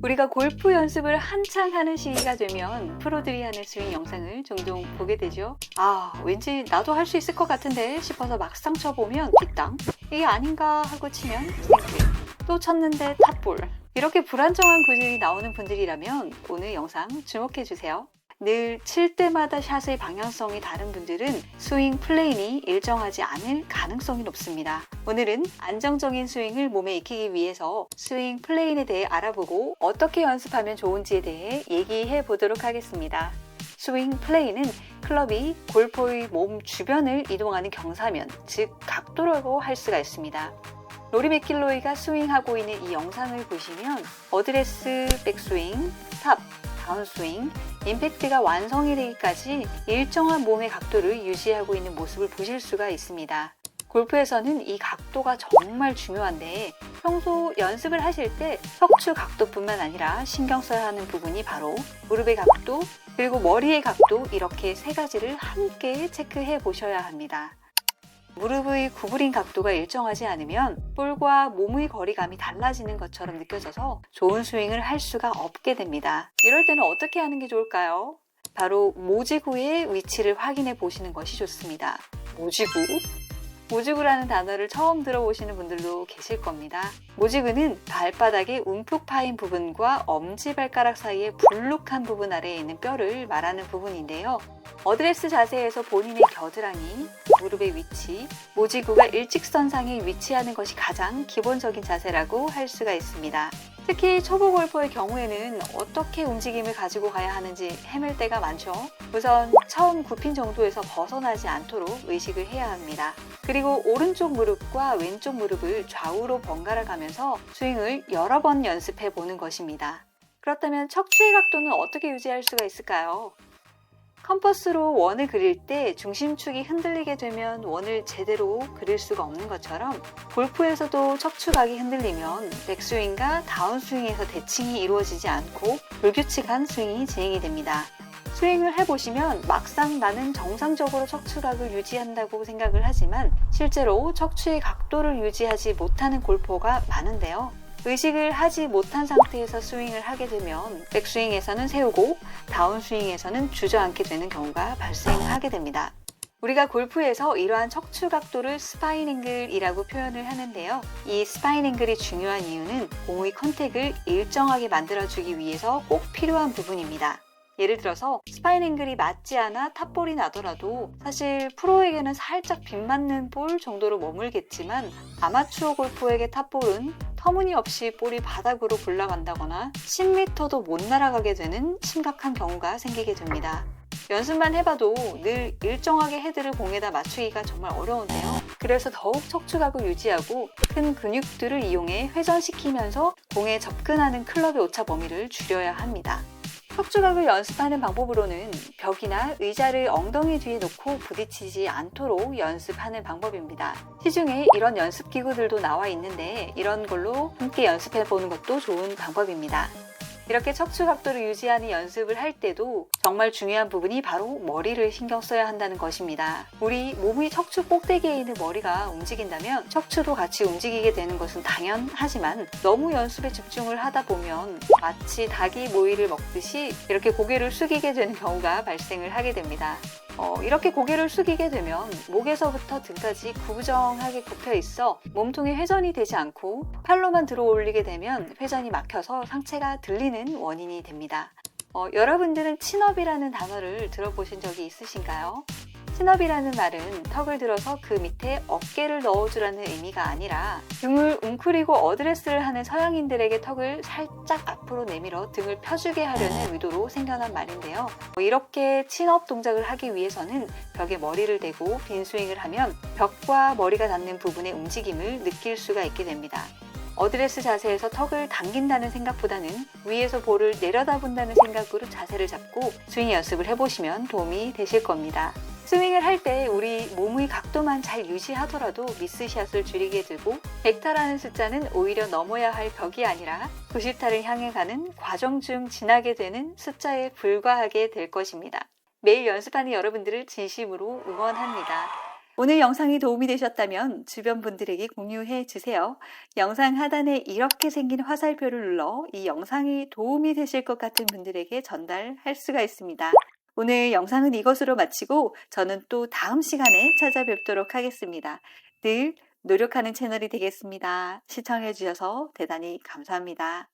우리가 골프 연습을 한창 하는 시기가 되면 프로들이 하는 스윙 영상을 종종 보게 되죠. 왠지 나도 할 수 있을 것 같은데 싶어서 막상 쳐보면 뒷땅, 이게 아닌가 하고 치면 싱글, 또 쳤는데 탑볼, 이렇게 불안정한 구질이 나오는 분들이라면 오늘 영상 주목해주세요. 늘 칠 때마다 샷의 방향성이 다른 분들은 스윙 플레인이 일정하지 않을 가능성이 높습니다. 오늘은 안정적인 스윙을 몸에 익히기 위해서 스윙 플레인에 대해 알아보고 어떻게 연습하면 좋은지에 대해 얘기해 보도록 하겠습니다. 스윙 플레인은 클럽이 골퍼의 몸 주변을 이동하는 경사면, 즉 각도라고 할 수가 있습니다. 로리 맥길로이가 스윙하고 있는 이 영상을 보시면 어드레스, 백스윙, 탑, 다운스윙, 임팩트가 완성이 되기까지 일정한 몸의 각도를 유지하고 있는 모습을 보실 수가 있습니다. 골프에서는 이 각도가 정말 중요한데 평소 연습을 하실 때 척추 각도뿐만 아니라 신경 써야 하는 부분이 바로 무릎의 각도, 그리고 머리의 각도, 이렇게 세 가지를 함께 체크해 보셔야 합니다. 무릎의 구부린 각도가 일정하지 않으면 볼과 몸의 거리감이 달라지는 것처럼 느껴져서 좋은 스윙을 할 수가 없게 됩니다. 이럴 때는 어떻게 하는 게 좋을까요? 바로 모지구의 위치를 확인해 보시는 것이 좋습니다. 모지구? 모지구라는 단어를 처음 들어보시는 분들도 계실 겁니다. 모지구는 발바닥의 움푹 파인 부분과 엄지발가락 사이의 불룩한 부분 아래에 있는 뼈를 말하는 부분인데요. 어드레스 자세에서 본인의 겨드랑이, 무릎의 위치, 모지구가 일직선상에 위치하는 것이 가장 기본적인 자세라고 할 수가 있습니다. 특히 초보 골퍼의 경우에는 어떻게 움직임을 가지고 가야 하는지 헤맬 때가 많죠. 우선 처음 굽힌 정도에서 벗어나지 않도록 의식을 해야 합니다. 그리고 오른쪽 무릎과 왼쪽 무릎을 좌우로 번갈아 가면서 스윙을 여러 번 연습해 보는 것입니다. 그렇다면 척추의 각도는 어떻게 유지할 수가 있을까요? 컴퍼스로 원을 그릴 때 중심축이 흔들리게 되면 원을 제대로 그릴 수가 없는 것처럼 골프에서도 척추각이 흔들리면 백스윙과 다운스윙에서 대칭이 이루어지지 않고 불규칙한 스윙이 진행이 됩니다. 스윙을 해보시면 막상 나는 정상적으로 척추각을 유지한다고 생각을 하지만 실제로 척추의 각도를 유지하지 못하는 골퍼가 많은데요. 의식을 하지 못한 상태에서 스윙을 하게 되면 백스윙에서는 세우고 다운스윙에서는 주저앉게 되는 경우가 발생하게 됩니다. 우리가 골프에서 이러한 척추 각도를 스파인 앵글이라고 표현을 하는데요. 이 스파인 앵글이 중요한 이유는 공의 컨택을 일정하게 만들어주기 위해서 꼭 필요한 부분입니다. 예를 들어서 스파인 앵글이 맞지 않아 탑볼이 나더라도 사실 프로에게는 살짝 빗맞는 볼 정도로 머물겠지만 아마추어 골퍼에게 탑볼은 터무니없이 볼이 바닥으로 굴러간다거나 10m도 못 날아가게 되는 심각한 경우가 생기게 됩니다. 연습만 해봐도 늘 일정하게 헤드를 공에다 맞추기가 정말 어려운데요. 그래서 더욱 척추각을 유지하고 큰 근육들을 이용해 회전시키면서 공에 접근하는 클럽의 오차 범위를 줄여야 합니다. 척추각을 연습하는 방법으로는 벽이나 의자를 엉덩이 뒤에 놓고 부딪히지 않도록 연습하는 방법입니다. 시중에 이런 연습 기구들도 나와 있는데 이런 걸로 함께 연습해 보는 것도 좋은 방법입니다. 이렇게 척추 각도를 유지하는 연습을 할 때도 정말 중요한 부분이 바로 머리를 신경 써야 한다는 것입니다. 우리 몸의 척추 꼭대기에 있는 머리가 움직인다면 척추도 같이 움직이게 되는 것은 당연하지만 너무 연습에 집중을 하다 보면 마치 닭이 모이를 먹듯이 이렇게 고개를 숙이게 되는 경우가 발생을 하게 됩니다. 이렇게 고개를 숙이게 되면 목에서부터 등까지 구부정하게 굽혀 있어 몸통이 회전이 되지 않고 팔로만 들어 올리게 되면 회전이 막혀서 상체가 들리는 원인이 됩니다. 여러분들은 친업이라는 단어를 들어보신 적이 있으신가요? 친업이라는 말은 턱을 들어서 그 밑에 어깨를 넣어주라는 의미가 아니라 등을 웅크리고 어드레스를 하는 서양인들에게 턱을 살짝 앞으로 내밀어 등을 펴주게 하려는 의도로 생겨난 말인데요. 이렇게 친업 동작을 하기 위해서는 벽에 머리를 대고 빈 스윙을 하면 벽과 머리가 닿는 부분의 움직임을 느낄 수가 있게 됩니다. 어드레스 자세에서 턱을 당긴다는 생각보다는 위에서 볼을 내려다본다는 생각으로 자세를 잡고 스윙 연습을 해보시면 도움이 되실 겁니다. 스윙을 할 때 우리 몸의 각도만 잘 유지하더라도 미스샷을 줄이게 되고 100타라는 숫자는 오히려 넘어야 할 벽이 아니라 90타를 향해 가는 과정 중 지나게 되는 숫자에 불과하게 될 것입니다. 매일 연습하는 여러분들을 진심으로 응원합니다. 오늘 영상이 도움이 되셨다면 주변 분들에게 공유해 주세요. 영상 하단에 이렇게 생긴 화살표를 눌러 이 영상이 도움이 되실 것 같은 분들에게 전달할 수가 있습니다. 오늘 영상은 이것으로 마치고 저는 또 다음 시간에 찾아뵙도록 하겠습니다. 늘 노력하는 채널이 되겠습니다. 시청해 주셔서 대단히 감사합니다.